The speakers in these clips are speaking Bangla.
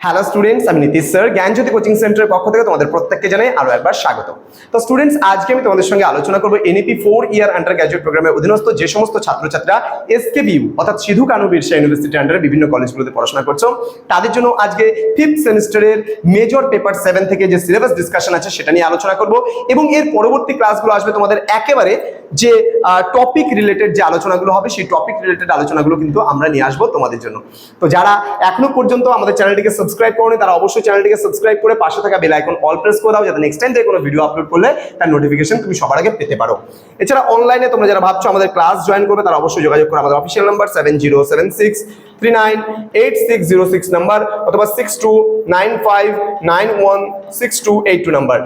হ্যালো স্টুডেন্টস, আমি নীতিশ স্যার জ্ঞানজ্যোতি কোচিং সেন্টারের পক্ষ থেকে তোমাদের প্রত্যেককে জানাই আরো একবার স্বাগত। তো স্টুডেন্টস, আজকে আমি তোমাদের সঙ্গে আলোচনা করব এনইপি 4 ইয়ার আন্ডার গ্র্যাজুয়েট প্রোগ্রামের অধীনস্থ যে সমস্ত ছাত্রছাত্রীরা এসকেবিইউ অর্থাৎ সিধু কানু বিরসা ইউনিভার্সিটি আন্ডারে বিভিন্ন কলেজগুলোতে পড়াশোনা করছো, তাদের জন্য আজকে 5th সেমিস্টারের মেজর পেপার 7 থেকে যে সিলেবাস ডিসকাশন আছে সেটা নিয়ে আলোচনা করব এবং এর পরবর্তী ক্লাসগুলো আসবে তোমাদের একেবারে যে টপিক রিলেটেড যে আলোচনাগুলো হবে সেই টপিক রিলেটেড আলোচনাগুলো কিন্তু আমরা নিয়ে আসবো তোমাদের জন্য। তো যারা এখনো পর্যন্ত আমাদের চ্যানেলটিকে সাবস্ক্রাইব করোনি তারা অবশ্যই চ্যানেলটিকে সাবস্ক্রাইব করে পাশে থাকা বেল আইকন অল প্রেস করে দাও, যাতে নেক্সট টাইম থেকে কোনো ভিডিও আপলোড করলে তার নোটিফিকেশন তুমি সবার আগে পেতে পারো। এছাড়া অনলাইনে তোমরা যারা ভাবছো আমাদের ক্লাস জয়েন করবে তারা অবশ্যই যোগাযোগ করো আমাদের অফিসিয়াল নাম্বার 7076398606 নাম্বার অথবা 6295916282 নাম্বার।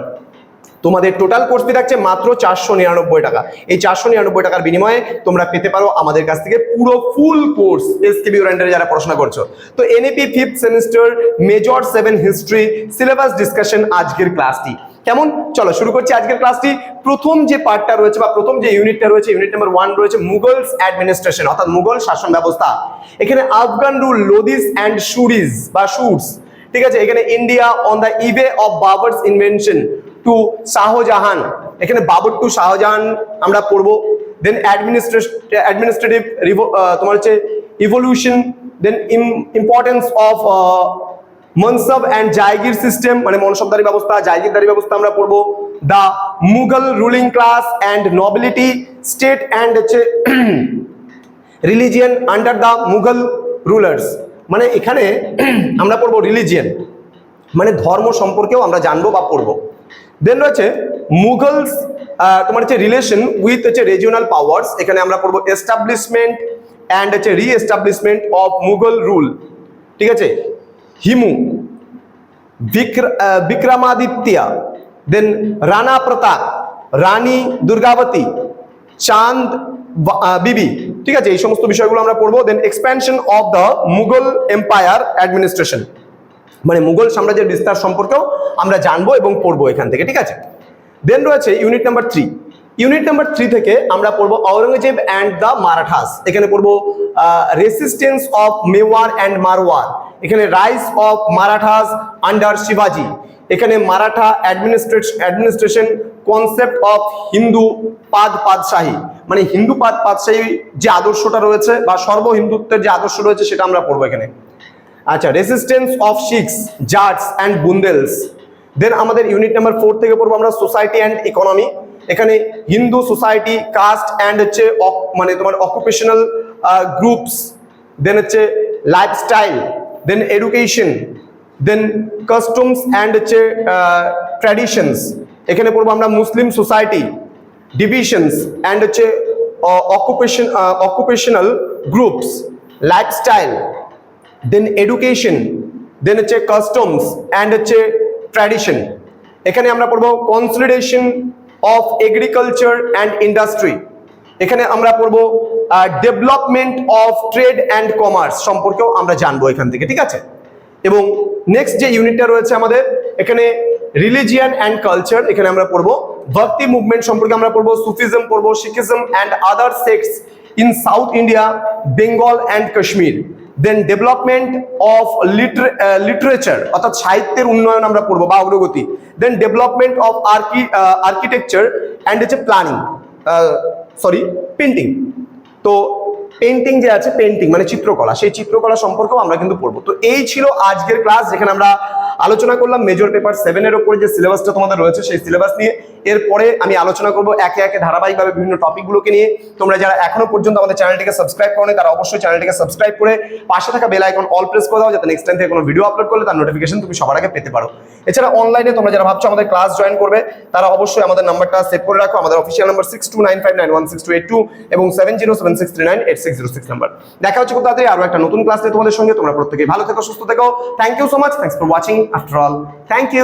তোমাদের টোটাল কোর্স ফি থাকছে মাত্র 499 টাকা। এই 499 টাকার বিনিময়ে তোমরা পেতে পারো আমাদের কাছ থেকে পুরো ফুল কোর্স এসকেবিইউ আন্ডারে যারা পড়াশোনা করছো। তো NEP 5th semester major 7 history syllabus discussion আজকের ক্লাসটি কেমন, চলো শুরু করছি আজকের ক্লাসটি। প্রথম যে পার্টটা রয়েছে বা প্রথম যে ইউনিটটা রয়েছে, ইউনিট নাম্বার 1 রয়েছে মুঘলস অ্যাডমিনিস্ট্রেশন অর্থাৎ মুঘল শাসন ব্যবস্থা। এখানে আফগান রুল, লোদিস অ্যান্ড শুরিজ বা শুটস, ঠিক আছে। এখানে India on the eve of Babur's invention to Shahjahan, এখানে বাবর টু শাহজাহান আমরা পড়বো। দেন অ্যাডমিনিস্ট্রেটিভ তোমার হচ্ছে evolution, then importance of mansab and jagir system, মানে মনসবদারি ব্যবস্থা, জায়গিরদারি ব্যবস্থা আমরা পড়বো। The Mughal ruling class and nobility, state and হচ্ছে religion under the Mughal rulers, মানে এখানে আমরা পড়বো রিলিজিয়ন মানে ধর্ম সম্পর্কেও আমরা জানবো বা পড়বো। দেন রয়েছে মুঘলস তোমার হচ্ছে রিলেশন উইথ হচ্ছে রিজিওনাল পাওয়ার্স, এখানে আমরা পড়বো এস্টাবলিশমেন্ট অ্যান্ড হচ্ছে রিএস্টাবলিশমেন্ট অফ মুঘল রুল, ঠিক আছে। হিমু, বিক্রমাদিত্য, দেন রানা প্রতাপ, রানী দুর্গাবতী, চাঁদ বিবি, ঠিক আছে। এই সমস্ত বিষয়গুলো আমরা পড়বো। Then expansion of the Mughal empire administration, মানে মুঘল সাম্রাজ্যের বিস্তার সম্পর্কেও আমরা জানবো এবং পড়বো এখান থেকে, ঠিক আছে। দেন রয়েছে ইউনিট নাম্বার 3। ইউনিট নাম্বার 3 থেকে আমরা পড়বো আওরঙ্গজেব অ্যান্ড দ্য মারাঠাস, এখানে পড়বো resistance of Mewar and Marwar, এখানে রাইজ অফ মারাঠাস আন্ডার শিবাজি, এখানে Maratha administration, concept of Hindu Padshahi, মানে হিন্দু পাদশাহী যে আদর্শটা রয়েছে বা সর্বহিন্দুত্বের যে আদর্শ রয়েছে সেটা আমরা পড়বো এখানে। আচ্ছা, রেসিস্টেন্স অফ শিখস, জাটস অ্যান্ড বুন্দেলস। দেন আমাদের ইউনিট নাম্বার 4 থেকে পড়বো আমরা সোসাইটি অ্যান্ড ইকোনমি, এখানে হিন্দু সোসাইটি, কাস্ট অ্যান্ড হচ্ছে মানে তোমার অকুপেশনাল গ্রুপস, দেন হচ্ছে lifestyle, then education, then customs and হচ্ছে ট্র্যাডিশনস, এখানে পড়বো আমরা মুসলিম সোসাইটি, ডিভিশনস অ্যান্ড হচ্ছে occupational groups, lifestyle, then education, then হচ্ছে কাস্টমস অ্যান্ড হচ্ছে ট্র্যাডিশন, এখানে আমরা পড়বো consolidation of agriculture and industry, এখানে আমরা পড়বো development of trade and commerce সম্পর্কেও আমরা জানবো এখান থেকে, ঠিক আছে। এবং নেক্সট যে ইউনিটটা রয়েছে আমাদের এখানে রিলিজিয়ান অ্যান্ড কালচার, এখানে আমরা পড়বো ভক্তি মুভমেন্ট সম্পর্কে আমরা পড়বো, সুফিজম পড়বো, Sikhism and other sects in South India, Bengal and Kashmir. Then development of literature অর্থাৎ সাহিত্যের উন্নয়ন আমরা পড়বো বা অগ্রগতি। Then development of architecture and হচ্ছে প্ল্যানিং, পেন্টিং। তো পেন্টিং যে আছে, পেন্টিং মানে চিত্রকলা, সেই চিত্রকলা সম্পর্কেও আমরা কিন্তু পড়বো। তো এই ছিল আজকের ক্লাস, যেখানে আমরা আলোচনা করলাম মেজর পেপার 7 এর উপরে যে সিলেবাসটা তোমাদের রয়েছে সেই সিলেবাস নিয়ে। এরপরে আমি আলোচনা করবো একে একে ধারাবাহিকভাবে বিভিন্ন টপিকগুলোকে নিয়ে। তোমরা যারা এখনো পর্যন্ত আমাদের চ্যানেলটিকে সাবস্ক্রাইব করোনি তারা অবশ্যই চ্যানেলটিকে সাবস্ক্রাইব করে পাশে থাকা বেল আইকন অল প্রেস করে দাও, যাতে নেক্সট টাইম থেকে কোনো ভিডিও আপলোড করলে তার নোটিফিকেশন তুমি সবার আগে পেতে পারো। এছাড়া অনলাইনে তোমরা যারা ভাবছো আমাদের ক্লাস জয়েন করবে তারা অবশ্যই আমাদের নাম্বারটা সেভ করে রাখো, আমাদের অফিসিয়াল নাম্বার 6295916282 এবং 7076398606 নাম্বার। দেখা হচ্ছে খুব তাড়াতাড়ি আরো একটা নতুন ক্লাসে তোমাদের সঙ্গে। তোমরা প্রত্যেকেই ভালো থেকো, সুস্থ থেকো। Thank you so much, thanks for watching after all, thank you.